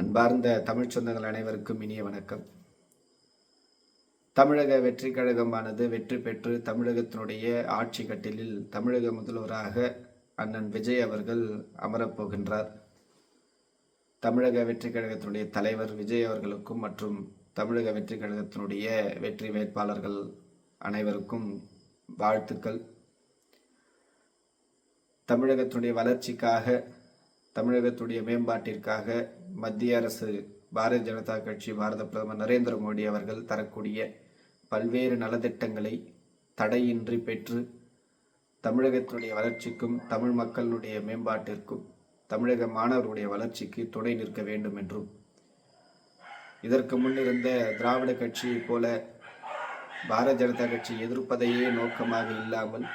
அன்பார்ந்த தமிழ் சொந்தங்கள் அனைவருக்கும் இனிய வணக்கம். தமிழக வெற்றி கழகமானது வெற்றி பெற்று தமிழகத்தினுடைய ஆட்சி கட்டிலில் தமிழக முதல்வராக அண்ணன் விஜய் அவர்கள் அமரப்போகின்றார். தமிழக வெற்றி கழகத்தினுடைய தலைவர் விஜய் அவர்களுக்கும் மற்றும் தமிழக வெற்றி கழகத்தினுடைய வெற்றி வேட்பாளர்கள் அனைவருக்கும் வாழ்த்துக்கள். தமிழகத்தினுடைய வளர்ச்சிக்காக, தமிழகத்துடைய மேம்பாட்டிற்காக மத்திய அரசு, பாரதிய ஜனதா கட்சி, பாரத பிரதமர் நரேந்திர மோடி அவர்கள் தரக்கூடிய பல்வேறு நலத்திட்டங்களை தடையின்றி பெற்று தமிழகத்தினுடைய வளர்ச்சிக்கும் தமிழ் மக்களுடைய மேம்பாட்டிற்கும் தமிழக மாணவருடைய வளர்ச்சிக்கு துணை நிற்க வேண்டும் என்றும், இதற்கு முன்னிருந்த திராவிட கட்சியை போல பாரதிய ஜனதா கட்சி எதிர்ப்பதையே நோக்கமாக இல்லாமல்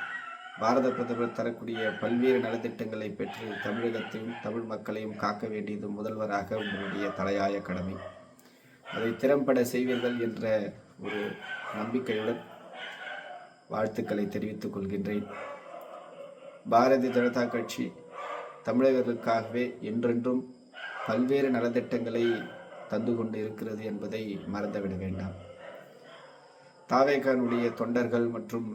பாரத பிரதமர் தரக்கூடிய பல்வேறு நலத்திட்டங்களை பெற்று தமிழகத்தையும் தமிழ் மக்களையும் காக்க வேண்டியது முதல்வராக உங்களுடைய தலையாய கடமை. அதை திறம்பட செய்வீர்கள் என்ற ஒரு நம்பிக்கையுடன் வாழ்த்துக்களை தெரிவித்துக் கொள்கின்றேன். பாரதிய ஜனதா கட்சி தமிழர்களுக்காகவே என்றென்றும் பல்வேறு நலத்திட்டங்களை தந்து கொண்டு இருக்கிறது என்பதை மறந்துவிட வேண்டாம். தாவேகானுடைய தொண்டர்கள் மற்றும்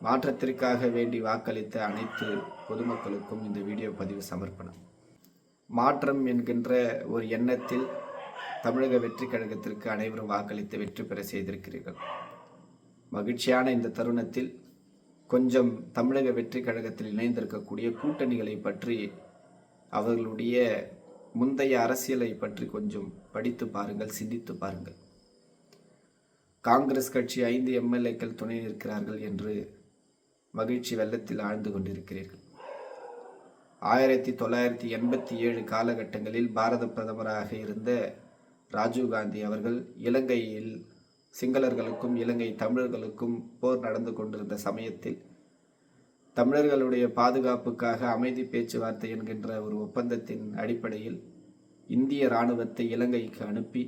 மாற்றத்திற்காக வேண்டி வாக்களித்த அனைத்து பொதுமக்களுக்கும் இந்த வீடியோ பதிவு சமர்ப்பணம். மாற்றம் என்கின்ற ஒரு எண்ணத்தில் தமிழக வெற்றி கழகத்திற்கு அனைவரும் வாக்களித்து வெற்றி பெற செய்திருக்கிறீர்கள். மகிழ்ச்சியான இந்த தருணத்தில் கொஞ்சம் தமிழக வெற்றி கழகத்தில் இணைந்திருக்கக்கூடிய கூட்டணிகளை பற்றி, அவர்களுடைய முந்தைய அரசியலை பற்றி கொஞ்சம் படித்து பாருங்கள், சிந்தித்து பாருங்கள். காங்கிரஸ் கட்சி 5 எம்எல்ஏக்கள் துணை நிற்கிறார்கள் என்று மகிழ்ச்சி வெள்ளத்தில் ஆழ்ந்து கொண்டிருக்கிறீர்கள். 1987 காலகட்டங்களில் பாரத பிரதமராக இருந்த ராஜீவ்காந்தி அவர்கள் இலங்கையில் சிங்களர்களுக்கும் இலங்கை தமிழர்களுக்கும் போர் நடந்து கொண்டிருந்த சமயத்தில் தமிழர்களுடைய பாதுகாப்புக்காக அமைதி பேச்சுவார்த்தை என்கின்ற ஒரு ஒப்பந்தத்தின் அடிப்படையில் இந்திய இராணுவத்தை இலங்கைக்கு அனுப்பி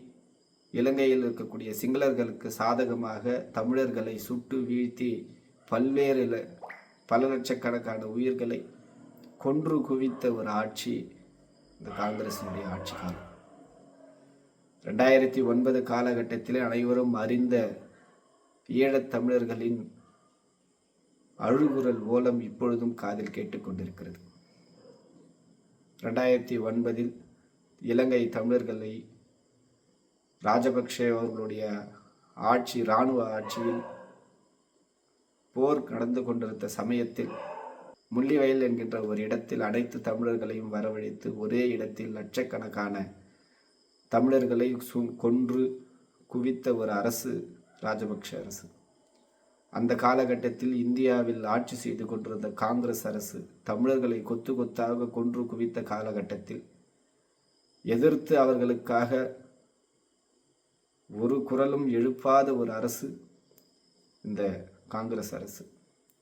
இலங்கையில் இருக்கக்கூடிய சிங்களர்களுக்கு சாதகமாக தமிழர்களை சுட்டு வீழ்த்தி பல லட்சக்கணக்கான உயிர்களை கொன்று குவித்த ஒரு ஆட்சி இந்த காங்கிரசினுடைய ஆட்சி காலம். 2009 காலகட்டத்தில் அனைவரும் அறிந்த ஈழத் தமிழர்களின் அழுகுரல் ஓலம் இப்பொழுதும் காதில் கேட்டுக்கொண்டிருக்கிறது. 2009 இலங்கை தமிழர்களை ராஜபக்ஷ அவர்களுடைய ஆட்சி, இராணுவ ஆட்சியில் போர் நடந்து கொண்டிருந்த சமயத்தில் முள்ளிவயல் என்கின்ற ஒரு இடத்தில் அனைத்து தமிழர்களையும் வரவழைத்து ஒரே இடத்தில் லட்சக்கணக்கான தமிழர்களை கொன்று குவித்த ஒரு அரசு ராஜபக்ஷ அரசு. அந்த காலகட்டத்தில் இந்தியாவில் ஆட்சி செய்து கொண்டிருந்த காங்கிரஸ் அரசு தமிழர்களை கொத்து கொத்தாக கொன்று குவித்த காலகட்டத்தில் எதிர்த்து அவர்களுக்காக ஒரு குரலும் எழுப்பாத ஒரு அரசு இந்த காங்கிரஸ் அரசு.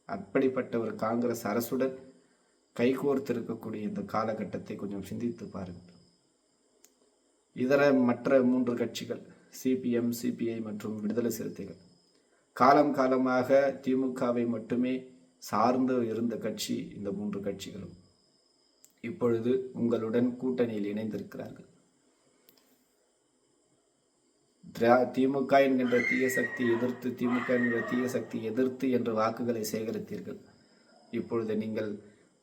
அப்படிப்பட்ட ஒரு காங்கிரஸ் அரசுடன் கைகோர்த்திருக்கக்கூடிய இந்த காலகட்டத்தை கொஞ்சம் சிந்தித்து பாருங்கள். இதர மற்ற 3 கட்சிகள், சிபிஎம், சிபிஐ மற்றும் விடுதலை சிறுத்தைகள், காலம் காலமாக திமுகவை மட்டுமே சார்ந்து இருந்த கட்சி. இந்த 3 கட்சிகளும் இப்பொழுது உங்களுடன் கூட்டணியில் இணைந்திருக்கிறார்கள். திமுக என்கின்ற தீய சக்தி எதிர்த்து, திமுக என்கிற தீய சக்தி எதிர்த்து என்று வாக்குகளை சேகரித்தீர்கள். இப்பொழுது நீங்கள்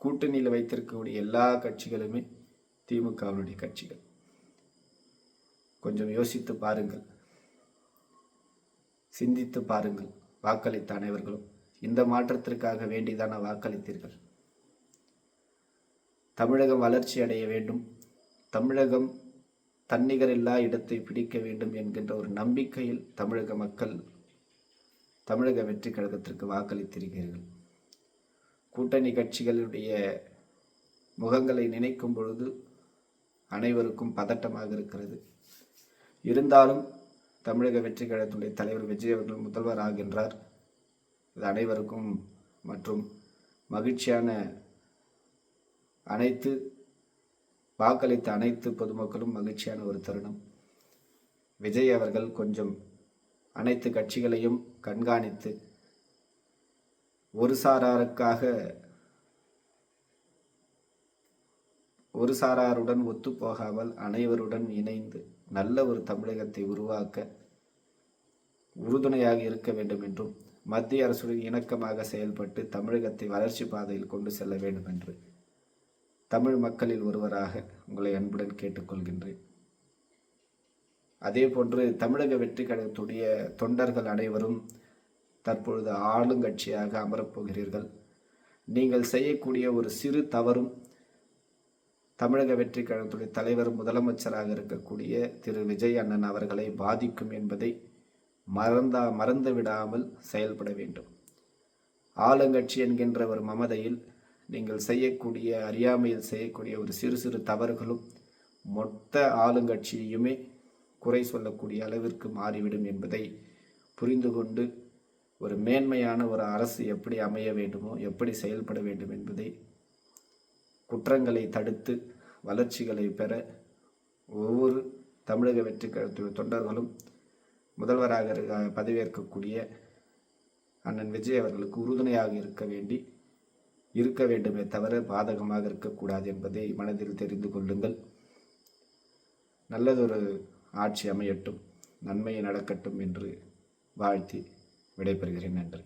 கூட்டணியில் வைத்திருக்கக்கூடிய எல்லா கட்சிகளுமே திமுகவினுடைய கட்சிகள். கொஞ்சம் யோசித்து பாருங்கள், சிந்தித்து பாருங்கள். வாக்களித்த அனைவர்களும் இந்த மாற்றத்திற்காக வேண்டிதான வாக்களித்தீர்கள். தமிழகம் வளர்ச்சி அடைய வேண்டும், தமிழகம் தன்னிகரில்லா இடத்தை பிடிக்க வேண்டும் என்கின்ற ஒரு நம்பிக்கையில் தமிழக மக்கள் தமிழக வெற்றி கழகத்திற்கு வாக்களித்திருக்கிறீர்கள். கூட்டணி கட்சிகளுடைய முகங்களை நினைக்கும் பொழுது அனைவருக்கும் பதட்டமாக இருக்கிறது. இருந்தாலும் தமிழக வெற்றி கழகத்துடைய தலைவர் விஜய் அவர்கள் முதல்வர் ஆகின்றார். இது அனைவருக்கும் மற்றும் மகிழ்ச்சியான வாக்களித்த அனைத்து பொதுமக்களும் மகிழ்ச்சியான ஒரு தருணம். விஜய் அவர்கள் கொஞ்சம் அனைத்து கட்சிகளையும் கண்காணித்து ஒரு சாராருக்காக ஒரு சாராருடன் ஒத்துப்போகாமல் அனைவருடன் இணைந்து நல்ல ஒரு தமிழகத்தை உருவாக்க உறுதுணையாக இருக்க வேண்டும் என்றும் மத்திய அரசுடன் இணக்கமாக செயல்பட்டு தமிழகத்தை வளர்ச்சி பாதையில் கொண்டு செல்ல வேண்டும் என்று தமிழ் மக்களில் ஒருவராக உங்களை அன்புடன் கேட்டுக்கொள்கின்றேன். அதே போன்று தமிழக வெற்றி கழகத்துடைய தொண்டர்கள் அனைவரும் தற்பொழுது ஆளுங்கட்சியாக அமரப்போகிறீர்கள். நீங்கள் செய்யக்கூடிய ஒரு சிறு தவறும் தமிழக வெற்றி கழகத்துடைய தலைவர் முதலமைச்சராக இருக்கக்கூடிய திரு விஜய் அண்ணன் அவர்களை பாதிக்கும் என்பதை மறந்து விடாமல் செயல்பட வேண்டும். ஆளுங்கட்சி என்கின்ற ஒரு மமதையில் நீங்கள் செய்யக்கூடிய அறியாமையில் செய்யக்கூடிய ஒரு சிறு சிறு தவறுகளும் மொத்த ஆளுங்கட்சியுமே குறை சொல்லக்கூடிய அளவிற்கு மாறிவிடும் என்பதை புரிந்து கொண்டு ஒரு மேன்மையான ஒரு அரசு எப்படி அமைய வேண்டுமோ, எப்படி செயல்பட வேண்டும் என்பதை, குற்றங்களை தடுத்து வளர்ச்சிகளை பெற ஒவ்வொரு தமிழக வெற்றி கழக தொண்டர்களும் முதல்வராக பதவியேற்கக்கூடிய அண்ணன் விஜய் அவர்களுக்கு உறுதுணையாக இருக்க வேண்டுமே தவிர பாதகமாக இருக்கக்கூடாது என்பதை மனதில் தெரிந்து கொள்ளுங்கள். நல்லதொரு ஆட்சி அமையட்டும், நன்மையை நடக்கட்டும் என்று வாழ்த்தி விடைபெறுகிறேன். நன்றி.